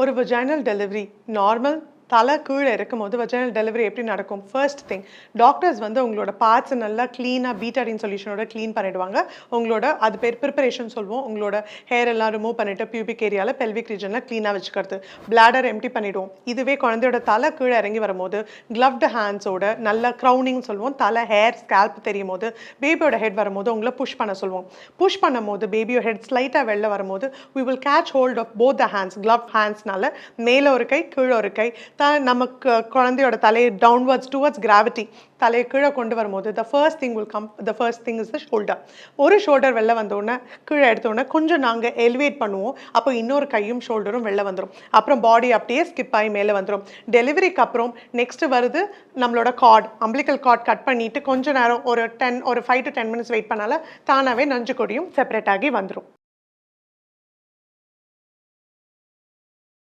ஒரு vaginal delivery normal தலை கீழே இருக்கும்போது vaginal delivery எப்படி நடக்கும்? ஃபர்ஸ்ட் திங் டாக்டர்ஸ் வந்து உங்களோட பார்ட்ஸ் நல்லா க்ளீனாக பீட்டாடின் சொல்யூஷனோட க்ளீன் பண்ணிடுவாங்க. உங்களோட அது பேர் ப்ரிப்பரேஷன் சொல்லுவோம். உங்களோட ஹேர் எல்லாம் ரிமூவ் பண்ணிவிட்டு பியூபிக் ஏரியாவில் பெல்விக் ரீஜனில் க்ளீனாக வச்சுக்கிறது. பிளாடர் எம்டி பண்ணிவிடுவோம். இதுவே குழந்தையோட தலை கீழே இறங்கி வரும்போது கிளவ்டு ஹேண்ட்ஸோட நல்ல க்ரௌனிங் சொல்லுவோம். தலை ஹேர் ஸ்கேல்ப் தெரியும் போது பேபியோட ஹெட் வரும்போது உங்களை புஷ் பண்ண சொல்லுவோம். புஷ் பண்ணும் போது பேபியோட ஹெட் ஸ்லைட்டாக வெளில வரும்போது we will catch hold of both the hands, gloved handsனால மேலே ஒரு கை கீழே ஒரு கை நமக்கு குழந்தையோட தலையை டவுன்வர்ட்ஸ் டுவர்ட்ஸ் கிராவிட்டி தலையை கீழே கொண்டு வரும்போது the first thing is the shoulder. ஒரு ஷோல்டர் வெளில வந்தோடனே கீழே எடுத்தோடனே கொஞ்சம் நாங்கள் எலிவேட் பண்ணுவோம். அப்போ இன்னொரு கையும் ஷோல்டரும் வெளில வந்துடும். அப்புறம் பாடி அப்படியே ஸ்கிப் ஆகி மேலே வந்துடும். டெலிவரிக்கு அப்புறம் நெக்ஸ்ட் வருது நம்மளோட கார்ட், அம்பிளிக்கல் கார்ட் கட் பண்ணிட்டு கொஞ்சம் நேரம் ஒரு 5 to 10 minutes வெயிட் பண்ணால தானாகவே நஞ்சு கொடியும் செப்பரேட் ஆகி வந்துடும்.